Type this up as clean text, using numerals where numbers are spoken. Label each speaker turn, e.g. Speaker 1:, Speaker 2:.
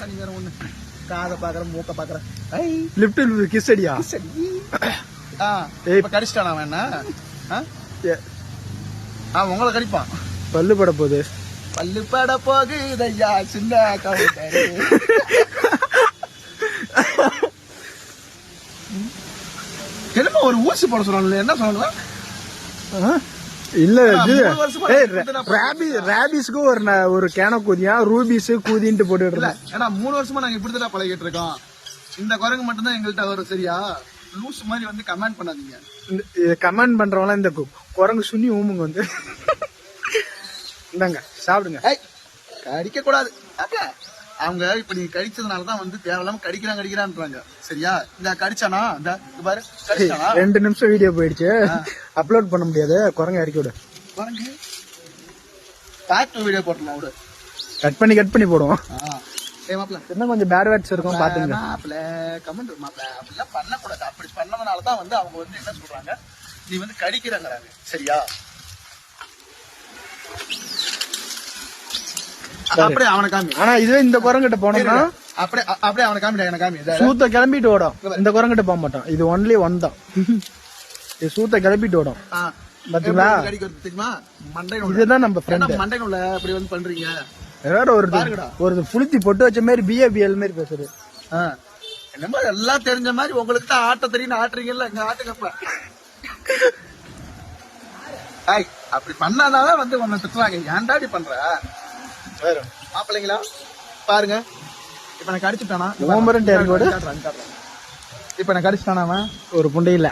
Speaker 1: நீ வேற ஒண்ணு காதை பாக்குறேன் மூக்க பாக்குறேன்
Speaker 2: லிப்ட் கிஸ் அடியா
Speaker 1: இப்ப கடிச்சிட்டானா அவன் என்ன உங்களை கடிப்பான்
Speaker 2: பல்லு பட போகுது
Speaker 1: பல்லு பட போகுது ஐயா சின்ன கவுண்டரு என்னமோ ஒரு ஊசி போட சொன்னாங்க என்ன சொன்னாங்க
Speaker 2: இல்ல ரேபிஸ்க்கு ஒரு கேன கூதியா ரூபிஸ் கூதின்ட்டு போட்டு
Speaker 1: ஏன்னா 3 வருஷமா நாங்க இப்படிதான் பழகிட்டு இருக்கோம் இந்த குரங்கு மட்டும் தான் எங்கள்கிட்ட வரும் சரியா லூஸ் மாதிரி வந்து கமெண்ட் பண்ணாதீங்க
Speaker 2: கமெண்ட் பண்றவங்க இந்த குரங்கு சுண்ணி ஊமுங்க வந்து இந்தாங்க சாப்பிடுங்க
Speaker 1: கடிக்க கூடாது அவங்க இப்ப நீங்க கடிச்சதுனாலதான் வந்து தேவையில்லாம கடிக்கிறான்றாங்க சரியா இந்த கடிச்சானா இந்த பாரு
Speaker 2: 2 நிமிஷம் வீடியோ போயிடுச்சு அப்லோட் பண்ண முடியாது குரங்கு இறக்கி விடு
Speaker 1: குரங்கு பாட்டு வீடியோ போட்டலாம் விடு
Speaker 2: கட் பண்ணி போடுவோம் இன்னும் கொஞ்சம் பேட் வேர்ட்ஸ் இருக்கும் பாத்துங்க
Speaker 1: மாப்ள கமெண்ட் மாப்ள அப்படிலாம் பண்ணக்கூடாது அப்படி பண்ணதுனாலதான் வந்து அவங்க வந்து என்ன சொல்றாங்க நீ வந்து கடிக்கிறாங்கிறாங்க சரியா அப்படியே அவனை காமி
Speaker 2: ஆனா இதுவே இந்த குரங்கிட்ட போனோம்னா
Speaker 1: அப்படியே அவனை காமிடா எனக்கு காமி
Speaker 2: சூத்த கிளம்பிட்டு ஓடும் இந்த குரங்கிட்ட போக மாட்டான் இது ஒன்லி ஒன் தான் இது சூத்த கிளம்பிட்டு ஓடும் பாத்தீங்களா
Speaker 1: தெரியுமா
Speaker 2: இதுதான் நம்ம ஃப்ரெண்ட்
Speaker 1: மண்டைக்குள்ள அப்படி வந்து பண்றீங்க
Speaker 2: வேற ஒரு புளித்தி பொட்டு வச்ச மாதிரி பிஏபிஎல் மாதிரி பேசுறது
Speaker 1: என்னமோ எல்லாம் தெரிஞ்ச மாதிரி உங்களுக்கு தான் ஆட்ட தெரியும் ஆட்டுறீங்கல்ல இங்க ஆட்டுக்கப்ப அப்படி பண்ணாதான் வந்து உன்னை திட்டுவாங்க ஏன்டாடி பண்ற மாப்பிள்ளைங்களா பாருங்க இப்ப நான் கடிச்சுட்டானா
Speaker 2: இப்ப
Speaker 1: நான் கடிச்சுட்டானா அவன்
Speaker 2: ஒரு புண்டை இல்ல